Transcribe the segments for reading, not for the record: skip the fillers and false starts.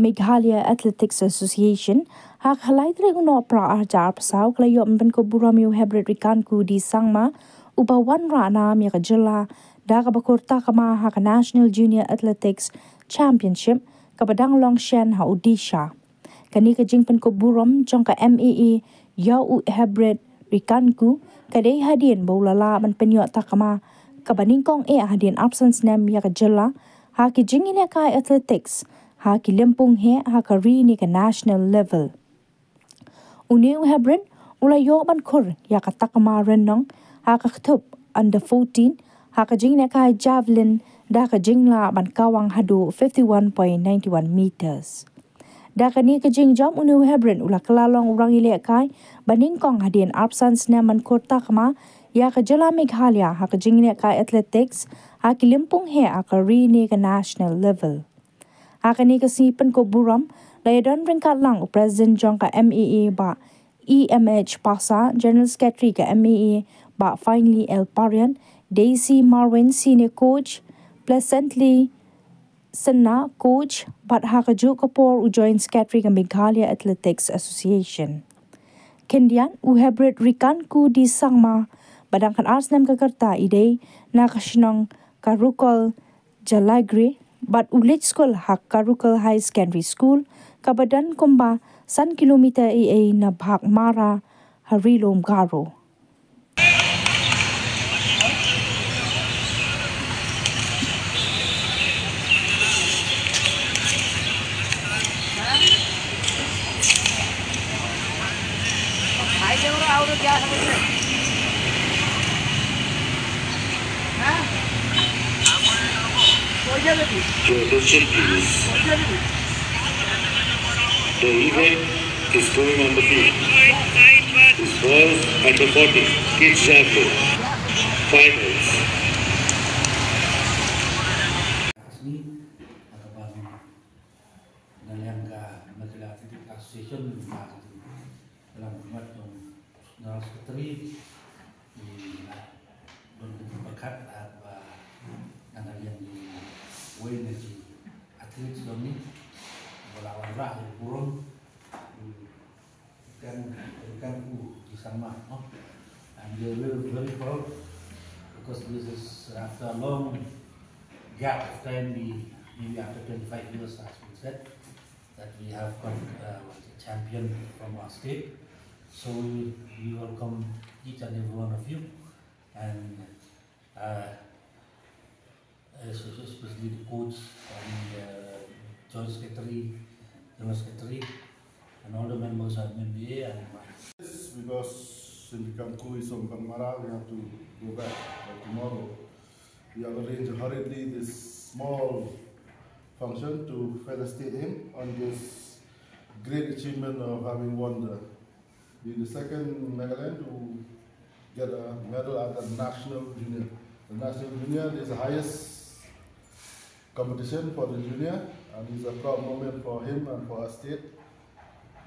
Meghalaya Athletics Association hak halai treng no pra arjar pasau klayo mben ko buramio hebret rikan ku di sangma uba wan rana mi kajela da ka bakurta kama hak National Junior Athletics Championship kabadang Longshan ha Odisha kani ka jingpen ko buram jong ka MEE ya u hebret rikan ku kadai hadien baulala ban penyo takama kabaningkong hadien absence nem ya kajela ha ki jingin ya kai athletics ha ki lempung he ha ka ri ni ka national level. Uniu hebren ula yo ban kur ya ka takama renong ha ka ktup under 14 ha ka jing ne ka javelin da ka jingla ban kawang hadu 51.91 meters. Da ka ni ka jing jom uniu hebren ula kelalong urang ile kai baning kong hadien absence ne man kur takama ya ka jela Meghalaya ha ka jing ne ka athletics ha ki lempung he ha ka ri ni ka national level. Hakani kasipan ko buram layadon ringkat lang President Jong ka MEE ba EMH Pasa General Secretary ka MEE ba finally El Parian Daisy Marwin Senior Coach Pleasantly Senna Coach bat hakaju kapor Joint Secretary ka Meghalaya Athletics Association. Kendian uhebret rikan ku di sangma badangkan arsnem kakarta ide nakasinong karukol Jalagre but ulit school hak Karukal High Secondary School kabadan kumba 1 kilometer na bahak mara Harilom Garo. Your attention please. The event is going on the field. This was under 40 kids javelin finals. Association dalam format General Secretary di berkat yang di WNG atlet ini berlawan rah burung kan di sama and we are very proud because this is after a long gap of time, maybe after 25 years as we said, that we have got a champion from our state. So we welcome each and every one of you, and especially the coach and joint secretary, general secretary, and all the members of MBA and because Sindikamku is on Bangmara, we have to go back tomorrow. We have arranged hurriedly this small function to felicitate him on this great achievement of having won being the second Nagaland to get a medal at the National Junior. The National Junior is the highest competition for the junior, and it's a proud moment for him and for our state,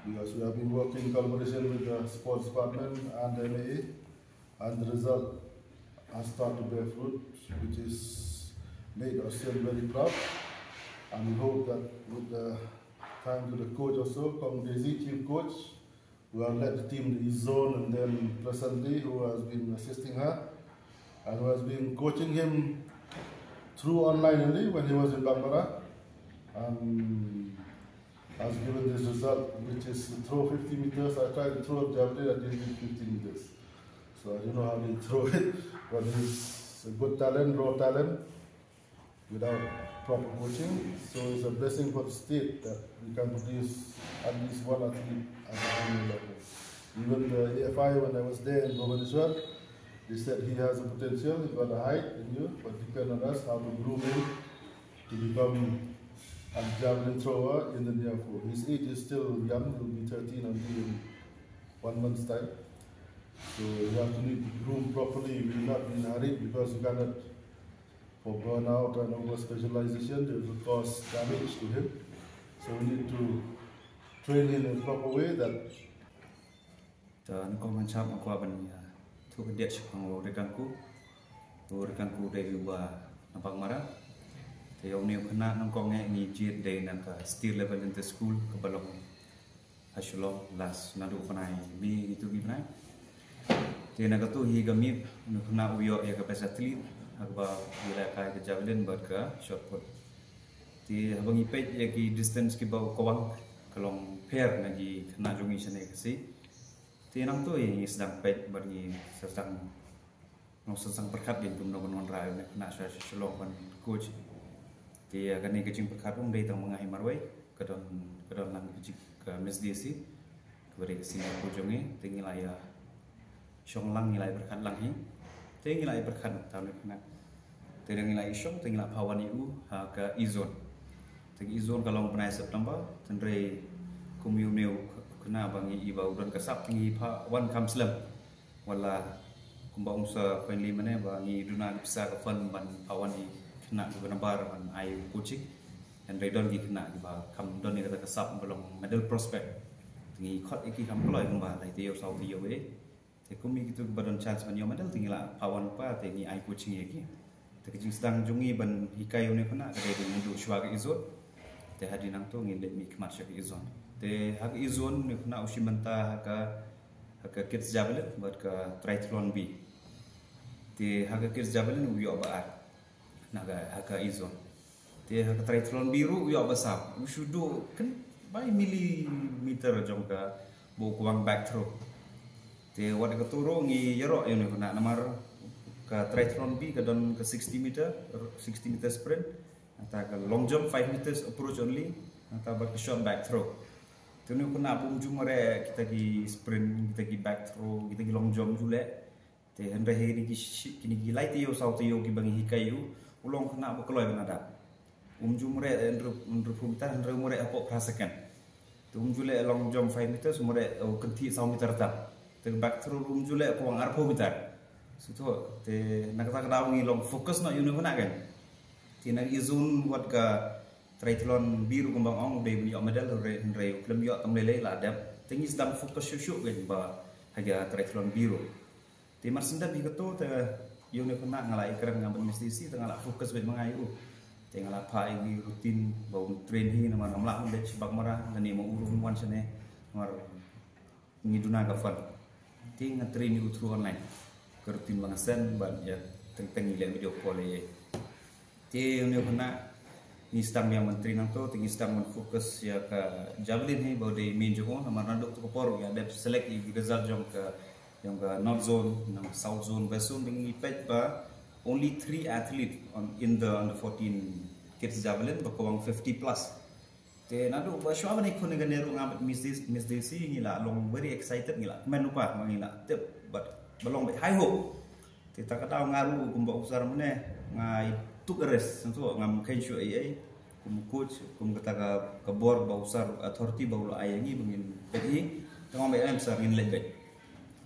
because we have been working in collaboration with the sports department and the MAA, and the result has started to bear fruit, which is made us very proud. And we hope that with the time to the coach also, Kong Daisy, chief coach, who have led the team to his zone, and then presently who has been assisting her, and who has been coaching him through online only when he was in Bambara, and has given this result, which is to throw 50 meters. I tried to throw a javelin and did 50 meters. So I don't know how they throw it, but he's a good talent, raw talent, without proper coaching. So it's a blessing for the state that we can produce at least one athlete at the junior level. Even the AFI, when I was there in Bhubaneswar, they said he has a potential, he's got a height in you, but depend on us how to groom him to become a javelin thrower in the near future. His age is still young, he'll be 13 until in 1 month's time. So you have to need to groom properly. We will not be in a hurry, because you cannot, for burnout and over specialization, it will cause damage to him. So we need to train him in a proper way that tu kedet sepang rekanku dari Bangmara Te om ni kena nongkong ni jit day nak still level in the school ke balong hasulo las nadu panai bi itu bi panai. Te nak tu hi gami kena uyo ya ke pesatli agba bila kai ke javelin buat ke shot put. Te abang ipet ya ki distance ki bau kawang kalong pair lagi kena jungi sana kasi. Te nang tu yang sedang pet bagi sedang perkat din kum non rai nak saya shalom kan coach. Te akan ni kecing perkat pun dari tang mengai marwai kedon lang kecing ke MSDC keberi ke sini aku jungi tinggal ya syong lang nilai perkat lang hi tinggal nilai perkat tahun ni nak tinggal nilai syong tinggal pawan iu ke izon tinggal izon kalau pernah September tendrai kumyumeu kena bangi ibau dan kesap tinggi pa wan kam slam wala kumbang usa friendly mana bangi duna bisa ke fun ban pawan ni kena ke bar ban ai coaching dan redon gi kena di ba kam don ni kata kesap belum medal prospect tinggi khot iki kam keloi kemba lai tio sau tio te kumi gitu badan chance ban yo medal tinggal pawan pa tinggi ai coaching iki te kejing sedang jungi ban hikai ni kena ke de mundu shwa ke izot te hadi nang tu ngi let mi kmat shwa ke izon te hak izon ni kena usimanta hak kids javelin buat ke triathlon B te hak kids javelin uyo baat naga hak izon te hak triathlon biru uyo basap usudo kan by millimeter jong ka bo kuang back throw te wat ka turo ngi yero yo ni kena namar ka triathlon B ka don ke 60 meter sprint atau ke long jump 5 meters approach only atau ke short back throw. Tunu kena bung jumare kita gi sprint, kita gi back throw, kita gi long jump jule. Te henre heri kini gi light yo sau yo gi bangi hikayu, ulong kena bekeloi benada. Jumare henre pumita henre mure apa prasakan. Tu jule long jump 5 meters mure kenti sau meter tap. Te back throw jule kuang arpo meter. Suto te nak kata dawngi long fokus nak yunu kena kan. Ti nak izun buat ka triathlon biru kembang ong de yo medal re klem yo tamlele la adap tingi sedang fokus syuk kan ba haja triathlon biru ti marsinda bi keto te yo ne kena ngalai kereng ngam mesti tengah fokus bet mangayu te ngala pa ini rutin bau train hi nama namla de sebab marah dan ni mau urung wan sene mar ngiduna ka fan ti ngatrain utru online ke rutin bangasan ban ya teng ile video call ye ti yo ne kena ni sedang yang menteri nang tu tinggi sedang menfokus ya ke javelin ni baru di main jong nama nanduk tu kepor ya ada select di result jong ke yang ke north zone nama south zone west zone dengan ipet ba only 3 athlete in the under 14 kids javelin berkuang 50 plus te nanduk ba syua ni kun dengan neru ngamet miss desi ngila long very excited ngila men lupa ngila tip but belong high hope te tak tahu ngaru kumba usar mene ngai tuk res sentuh ngam kain syuk ai kum coach kum kata ka board ba usar authority ba ulo ai ngi bengin pedi tengok mai am sar ngin lebet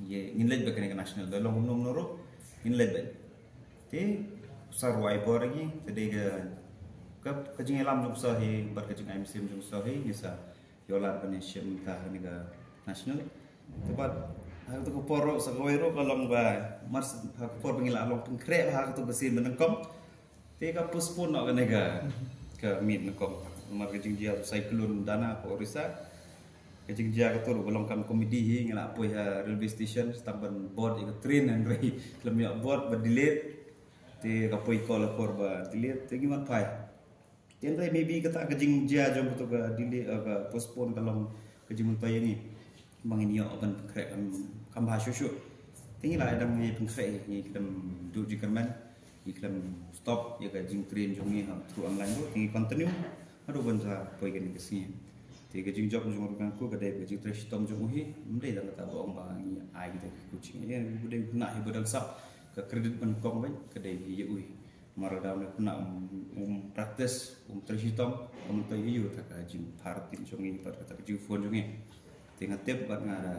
ye ngin lebet ke national da long nom noro ngin lebet te usar wai bor lagi tede ke kejing elam jung sa he bar kejing IMC jung sa he bisa yola bane syem ta ni ga national tepat hak tu ko poro sa goiro kalong ba mars hak por bengila long pengkrek hak tu besin menengkom teka postpone nak nega ke meet nakom mar kejing dia cyclone dana ko risa kejing dia ke tur belong kam komedi hi ngala apoi railway station stamban board ik train and rei klem ya board ba delete te ka poi call for ba delete te giman pai ten rei maybe kata kejing dia jom to ga delete ga postpone kalong kejing muntai ni bangin yo open krek kam ha shushu tingila adam ni pengkrek ni klem du jikerman iklan stop ya ka jing train jongi ha through online tu tinggi continue aru banza poi kan ke sini te ke jing job jong kan ko ka dai ke jing trash tom jong hi mdai da ta ba ong ba ni ai kita coaching ya bude na hi bodal sap ka credit ban kong ba ka dai hi ui mar da na practice trash tom tai yu ta ka jing par tim jongi par ka jing phone jongi te ngatep ban ngara